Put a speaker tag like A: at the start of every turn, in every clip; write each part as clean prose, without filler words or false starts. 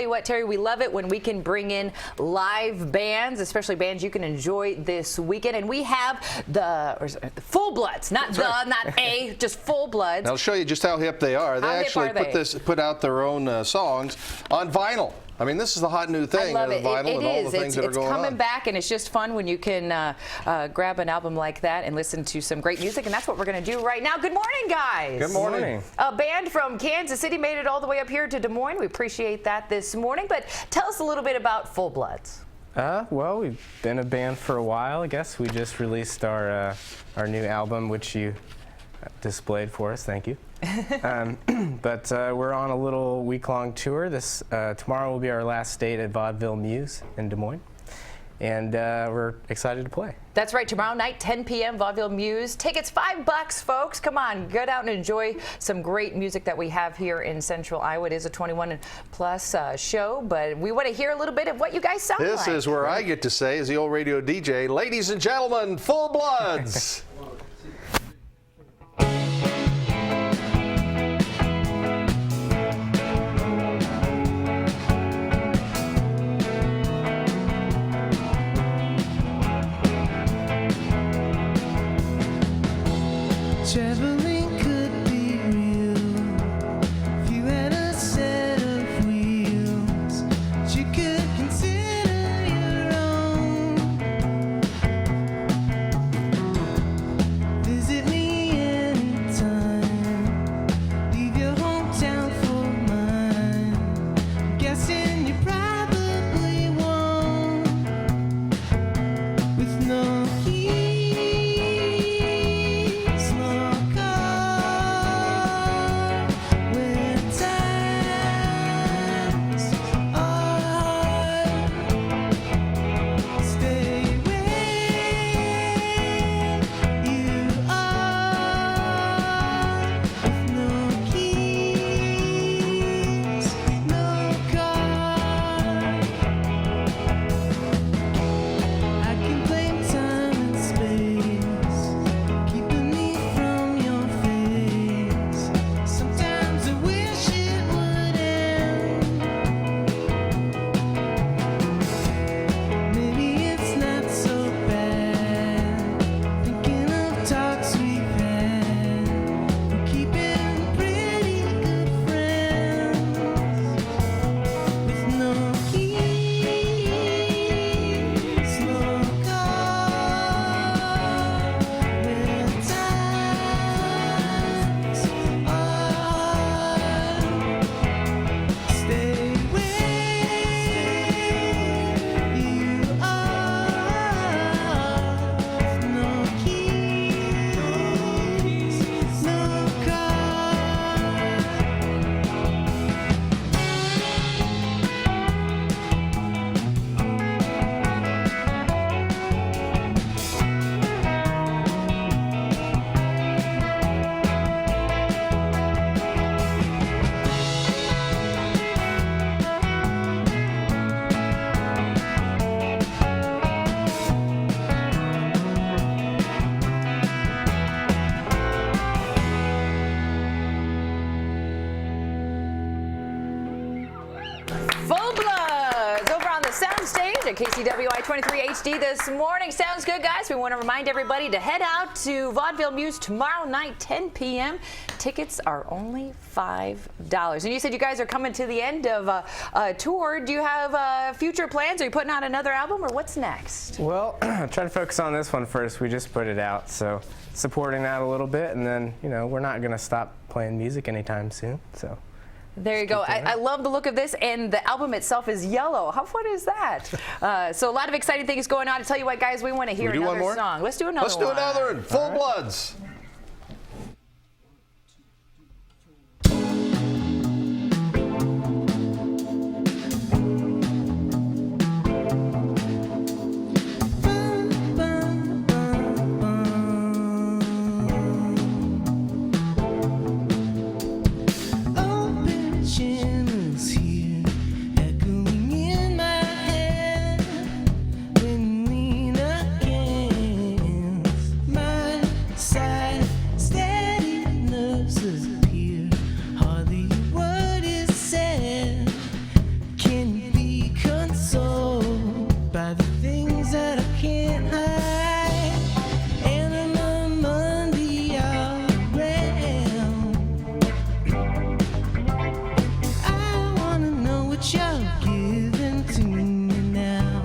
A: you what, Terry, we love it when we can bring in live bands, especially bands you can enjoy this weekend. And we have the Fullbloods, not just Fullbloods.
B: I'll show you just how hip they are. They actually put out their own songs on vinyl. I mean, this is the hot new thing.
A: I love it.
B: Vinyl and all the things that are going on.
A: It's coming back, and it's just fun when you can grab an album like that and listen to some great music, and that's what we're going to do right now. Good morning, guys.
B: Good morning.
A: A band from Kansas City made it all the way up here to Des Moines. We appreciate that this morning, but tell us a little bit about Fullbloods.
C: Well, we've been a band for a while, I guess. We just released our new album, which you displayed for us. Thank you. But we're on a little week-long tour. Tomorrow will be our last date at Vaudeville Muse in Des Moines, and we're excited to play. That's right, tomorrow night, 10 p.m., Vaudeville Muse. Tickets $5, folks. Come on, get out and enjoy some great music that we have here in Central Iowa. It is a 21-plus show, but we want to hear a little bit of what you guys sound like.
B: This is where I get to say, as the old radio DJ, ladies and gentlemen, Fullbloods.
D: Traveling could be real if you had a set of wheels that you could consider your own. Visit me anytime, leave your hometown for mine. I'm guessing you probably won't, with no keys.
A: At KCWI 23 HD this morning. Sounds good, guys. We want to remind everybody to head out to Vaudeville Muse tomorrow night, 10 p.m. Tickets are only $5. And you said you guys are coming to the end of a tour. Do you have future plans? Are you putting out another album, or what's next?
C: Well, trying to focus on this one first. We just put it out, so supporting that a little bit, and then, you know, we're not going to stop playing music anytime soon, so.
A: There you go. I love the look of this, and the album itself is yellow. How fun is that? So a lot of exciting things going on. To tell you what, guys, we want to hear another song. Let's do another one.
B: Let's do another one. Fullbloods.
D: Side what you're giving to me now.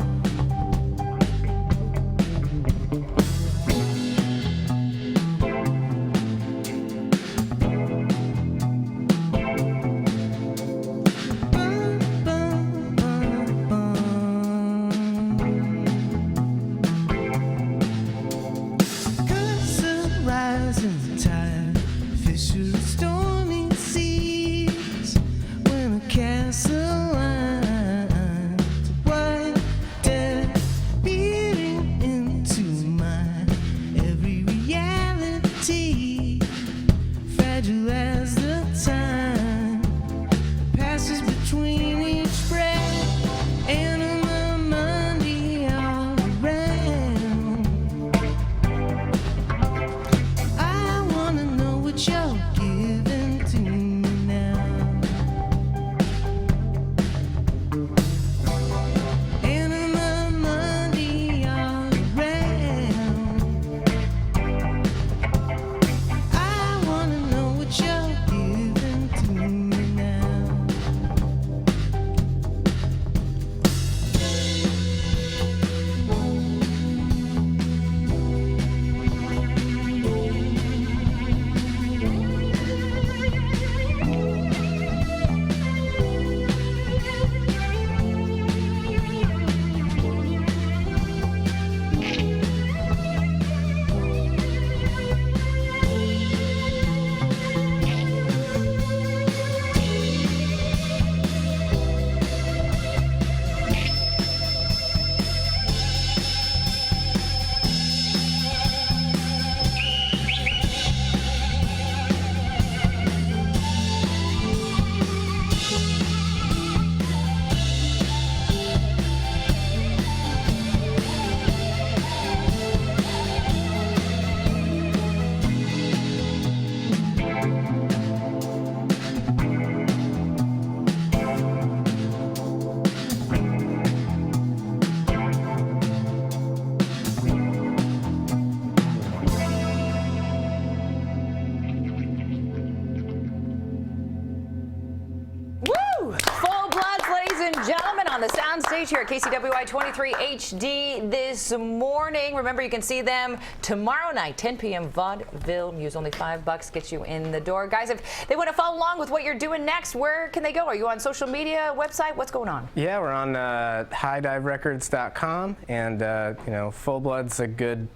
A: On the sound stage here at KCWI 23 HD this morning. Remember, you can see them tomorrow night, 10 p.m. Vaudeville Muse. Only $5 gets you in the door. Guys, if they want to follow along with what you're doing next, where can they go? Are you on social media, website? What's going on?
C: Yeah, we're on highdiverecords.com, and Fullbloods, a good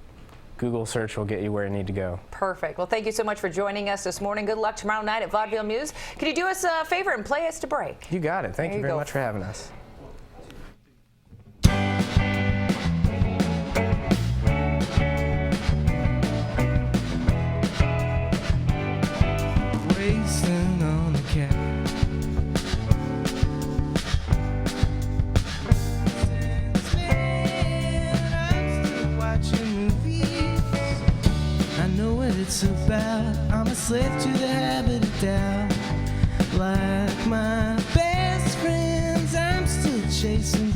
C: Google search will get you where you need to go.
A: Perfect. Well, thank you so much for joining us this morning. Good luck tomorrow night at Vaudeville Muse. Can you do us a favor and play us to break?
C: You got it. Thank you very much for having us.
D: Racing on the cat. I'm still watching movies. I know what it's about. I'm a slave to the habit of doubt. Like my best friends, I'm still chasing